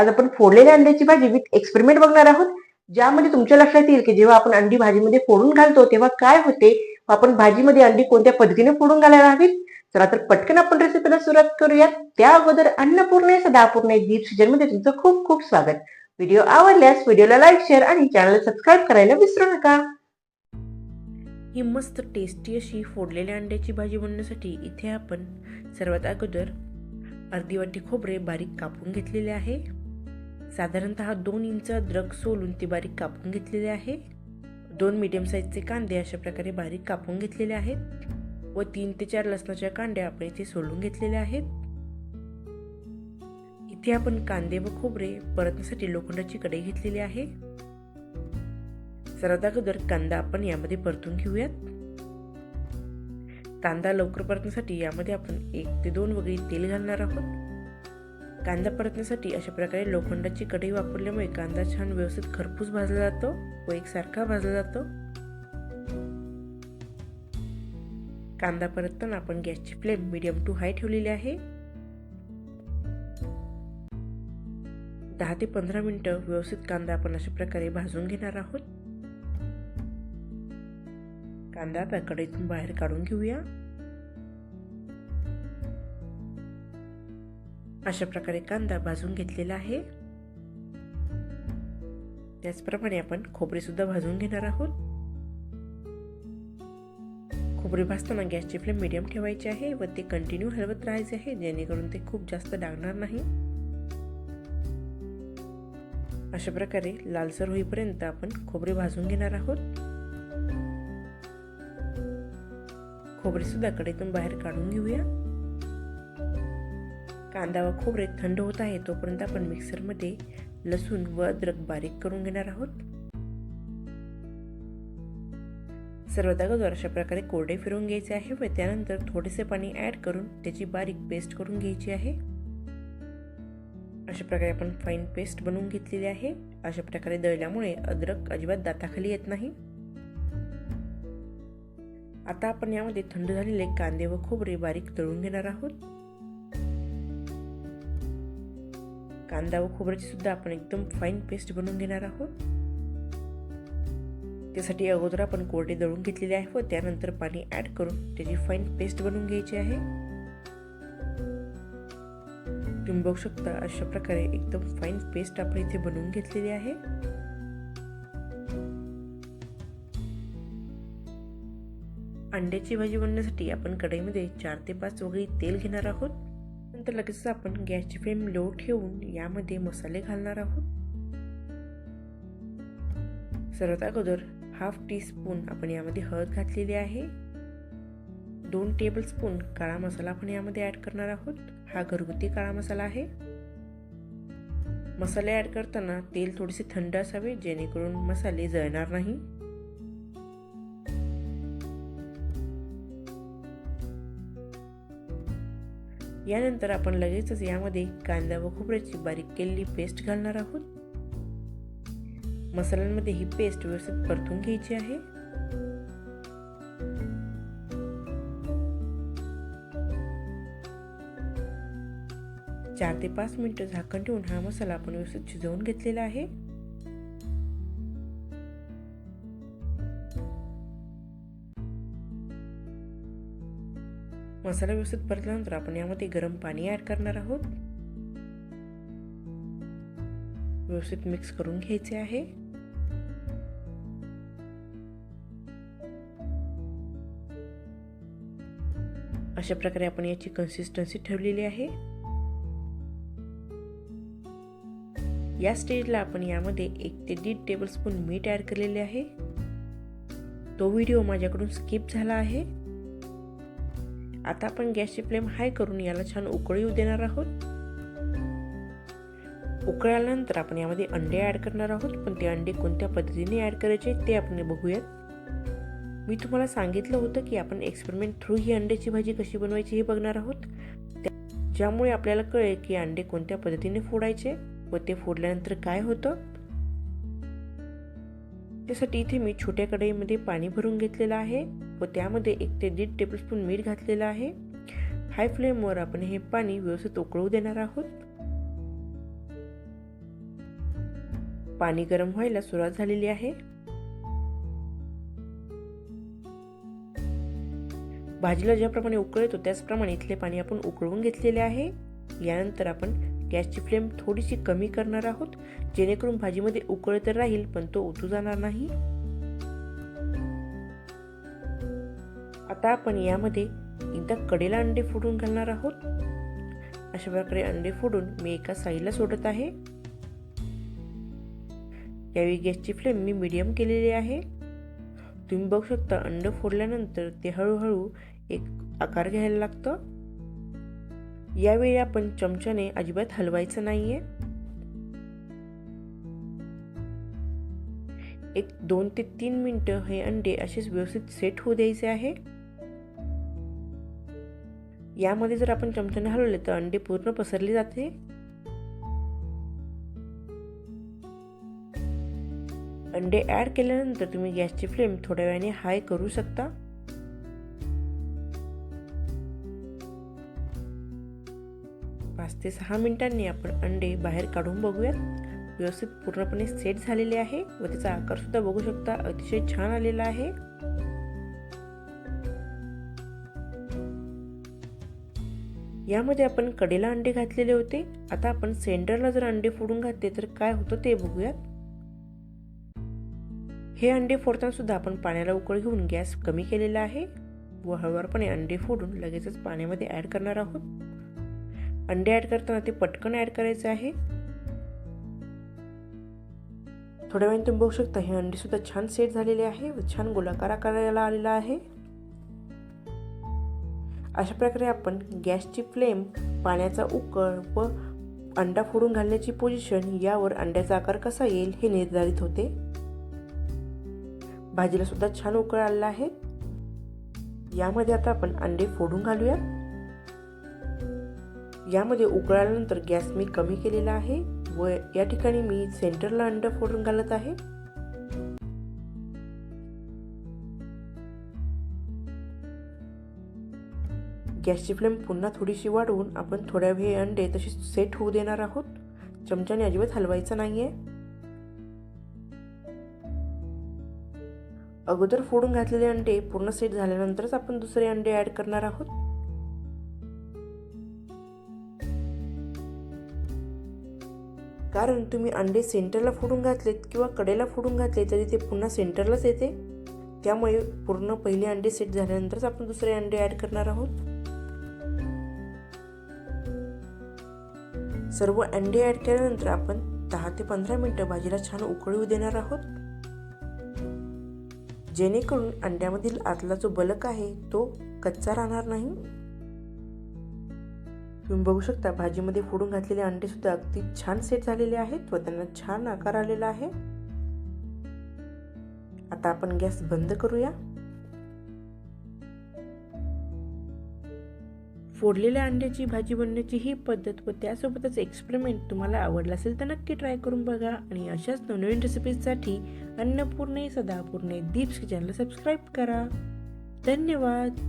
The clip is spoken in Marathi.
आज आपण फोडलेल्या अंड्याची भाजी विथ एक्सपेरिमेंट बघणार आहोत, ज्यामध्ये तुमच्या लक्षात येईल की जेव्हा आपण अंडी भाजीमध्ये फोडून घालतो तेव्हा काय होते, आपण भाजीमध्ये अंडी कोणत्या पद्धतीने फोडून घालायला हवीत. चला तर पटकन आपण रेसिपीला सुरुवात करूयात. त्या अगोदर अन्नपूर्णे सदापूर्णे दीप सीजन मध्ये तुमचं खूप खूप स्वागत. व्हिडिओ आवडल्यास व्हिडिओला लाईक, शेअर आणि चॅनल सबस्क्राईब करायला विसरू नका. ही मस्त टेस्टी अशी फोडलेल्या अंड्याची भाजी बनवण्यासाठी इथे आपण सर्वात अगोदर अर्धी वाटी खोबरे बारीक कापून घेतलेले आहे. साधारणतः 2 इंच अद्रक सोलून ती बारीक कापून घेतलेले आहे. 2 मीडियम साईजचे कांदे अशा प्रकारे बारीक कापून घेतलेले आहेत व 3 ते 4 लसणाच्या कांड्या आपण इथे सोलून घेतलेल्या आहेत. इथे आपण कांदे व खोबरे परतण्यासाठी लोखंडाची कढई घेतलेली आहे. सर्वात अगोदर कांदा आपण यामध्ये परतून घेऊयात. कांदा लवकर परतण्यासाठी यामध्ये आपण 1 ते 2 वगळी तेल घालणार आहोत. कांदा परतण्यासाठी अशा प्रकारे लोखंडाची कढई वापरल्यामुळे कांदा छान व्यवस्थित खरपूस भाजला जातो व एकसारखा भाजला जातो. कांदा परतताना आपण गॅसची फ्लेम मीडियम टू हाय ठेवलेली आहे. 10 ते 15 मिनिटं व्यवस्थित कांदा आपण अशा प्रकारे भाजून घेणार आहोत. कांदा आता कढईतून बाहेर काढून घेऊया. अशा प्रकारे कांदा भाजून घेतलेला आहे. त्याचप्रमाणे आपण खोबरे सुद्धा भाजून घेणार आहोत. खोबरे भाजताना गॅसची फ्लेम मीडियम ठेवायची आहे व ते कंटिन्यू हलवत राहायचे आहे, जेणेकरून ते खूप जास्त डागणार नाही. अशा प्रकारे लालसर होईपर्यंत आपण खोबरे भाजून घेणार आहोत. खोबरे सुद्धा कढईतून बाहेर काढून घेऊया. कांदा व खोबरे थंड होत आहे तोपर्यंत आपण मिक्सरमध्ये लसूण व अद्रक बारीक करून घेणार आहोत. सर्वात अगोदर अशा प्रकारे कोरडे फिरवून घ्यायचे आहे व त्यानंतर थोडेसे पाणी ऍड करून त्याची बारीक पेस्ट करून घ्यायची आहे. अशा प्रकारे आपण फाईन पेस्ट बनवून घेतलेली आहे. अशा प्रकारे दळल्यामुळे अद्रक अजिबात दाताखाली येत नाही. आता आपण यामध्ये थंड झालेले कांदे व खोबरे बारीक तळून घेणार आहोत. कांदा व खोबऱ्याची सुद्धा आपण एकदम फाईन पेस्ट बनवून घेणार आहोत. त्यासाठी अगोदर आपण कोरडे दळून घेतलेले आहे व त्यानंतर पाणी ऍड करून त्याची फाईन पेस्ट बनवून घ्यायची आहे. तुम्ही बघू शकता अशा प्रकारे एकदम फाईन पेस्ट आपण इथे बनवून घेतलेली आहे. अंड्याची भाजी बनवण्यासाठी आपण कढईमध्ये 4 ते 5 वगळी तेल घेणार आहोत. नंतर लगेच आपण गॅसची फ्लेम लो ठेवून यामध्ये मसाले घालणार आहोत. सर्वात अगोदर हाफ टीस्पून आपण यामध्ये हळद घातलेली आहे. 2 टेबलस्पून काळा मसाला आपण यामध्ये ऍड करणार आहोत. हा घरगुती काळा मसाला आहे. मसाले ऍड करताना तेल थोडेसे थंड असावे, जेणेकरून मसाले जळणार नाही. यानंतर आपण लगेचच यामध्ये कांदा व खोबऱ्याची बारीक केलेली पेस्ट घालणार आहोत. मसाल्यांमध्ये ही पेस्ट व्यवस्थित परतून घ्यायची आहे. चार ते 5 मिनिटं झाकण ठेवून हा मसाला आपण व्यवस्थित शिजवून घेतलेला आहे. मसाला व्यवस्थित परतल्यानंतर आपण यामध्ये गरम पाणी ऍड करणार आहोत. व्यवस्थित मिक्स करून घ्यायचे आहे. अशा प्रकारे आपण याची कन्सिस्टन्सी ठेवलेली आहे. या स्टेजला आपण यामध्ये 1 ते 1.5 टेबलस्पून मीठ ऍड केलेले आहे. तो व्हिडिओ माझ्याकडून स्किप झाला आहे. आता आपण गॅसची फ्लेम हाय करून याला छान उकळी येऊ देणार आहोत. उकळी आल्यानंतर आपण यामध्ये अंडे ऍड करणार आहोत, पण ते अंडे कोणत्या पद्धतीने ऍड करायचे ते आपण बघूयात. मी तुम्हाला सांगितलं होतं की आपण एक्सपेरिमेंट थ्रू ही अंड्याची भाजी कशी बनवायची हे बघणार आहोत, ज्यामुळे आपल्याला कळेल की अंडे कोणत्या पद्धतीने फोडायचे व ते फोडल्यानंतर काय होतं. त्यासाठी इथे मी छोट्या कढईमध्ये पाणी भरून घेतलेलं आहे व त्यामध्ये 1 ते 1.5 टेबलस्पून मीठ घातलेलं आहे. हाय फ्लेमवर आपण हे पाणी व्यवस्थित उकळू देणार आहोत. पाणी गरम व्हायला सुरुवात झालेली आहे. भाजीला ज्याप्रमाणे उकळ येतो त्याचप्रमाणे इथले पाणी आपण उकळून घेतलेले आहे. यानंतर आपण गॅसची फ्लेम थोडीशी कमी करणार आहोत, जेणेकरून भाजीमध्ये उकळ तर राहील पण तो ओतू जाणार नाही. आता आपण यामध्ये एकदा कडेला अंडे फोडून घालणार आहोत. अशा प्रकारे अंडे फोडून मी एका साईडला सोडत आहे. यावेळी गॅसची फ्लेम मी मीडियम केलेली आहे. तुम्ही बघू शकता अंड फोडल्यानंतर ते हळूहळू एक आकार घ्यायला लागतं. यावेळी आपण चमच्याने अजिबात हलवायचं नाहीये. एक 2 ते 3 मिनिटं हे अंडे असेच व्यवस्थित सेट होऊ द्यायचे आहे. यामध्ये जर आपण चमच्याने हलवले तर अंडे पूर्ण पसरले जाते. अंडे ऍड केल्यानंतर तुम्ही गॅसची फ्लेम थोड्या वेळाने हाय करू शकता. पाच ते 6 मिनिटांनी आपण अंडे बाहेर काढून बघूयात. व्यवस्थित पूर्णपणे सेट झालेले आहे व त्याचा आकार सुद्धा बघू शकता, अतिशय छान आलेला आहे. यामध्ये आपण कडेला अंडे घातलेले होते. आता आपण सेंटरला जर अंडे फोडून घातले तर काय होतं ते बघूयात. हे अंडे फोडताना सुद्धा आपण पाण्याला उकळ घेऊन गॅस कमी केलेला आहे व हळूवारपणे अंडे फोडून लगेचच पाण्यामध्ये ऍड करणार आहोत. अंडे ऍड करताना ते पटकन ऍड करायचे आहे. थोड्या वेळाने तुम्ही बघू शकता हे अंडे सुद्धा छान सेट झालेले आहे व छान गोलाकार आकाराला आलेला आहे. अशा प्रकारे आपण गॅसची फ्लेम, पाण्याचा उकळ व अंडा फोडून घालण्याची पोझिशन यावर अंड्याचा आकार कसा येईल हे निर्धारित होते. भाजीला सुद्धा छान उकळ आलेला आहे. यामध्ये आता आपण अंडे फोडून घालूया. यामध्ये उकळल्यानंतर गॅस मी कमी केलेला आहे व या ठिकाणी मी सेंटरला अंड फोडून घालत आहे. गॅसची फ्लेम पुन्हा थोडीशी वाढवून आपण थोड्या वेळ अंडे तशी सेट होऊ देणार आहोत. चमच्याने अजिबात हलवायचं नाहीये. अगोदर फोडून घातलेले अंडे पूर्ण सेट झाल्यानंतरच आपण दुसरे अंडे ऍड करणार आहोत. कारण तुम्ही अंडे सेंटरला फोडून घातलेत किंवा कडेला फोडून घातले तरी ते पुन्हा सेंटरलाच येते. त्यामुळे पूर्ण पहिले अंडे सेट झाल्यानंतरच आपण दुसरे अंडे ऍड करणार आहोत. सर्व अंडे ऍड केल्यानंतर आपण 10 ते 15 मिनिटं भाजीला छान उकळू देणार आहोत, जेणेकरून अंड्यामधील आतला जो बलक आहे तो कच्चा राहणार नाही. तुम्ही बघू शकता भाजीमध्ये फोडून घातलेले अंडे सुद्धा अगदी छान सेट झालेले आहेत व त्यांना छान आकार आलेला आहे. आता आपण गॅस बंद करूया. फोडलेल्या अंड्याची भाजी बनवण्याची ही पद्धत व त्यासोबतच एक्सपेरिमेंट तुम्हाला आवडला असेल तर नक्की ट्राय करून बघा आणि अशाच नवनवीन रेसिपीजसाठी अन्नपूर्णे सदापूर्णे दीप्स किचनला सबस्क्राईब करा. धन्यवाद.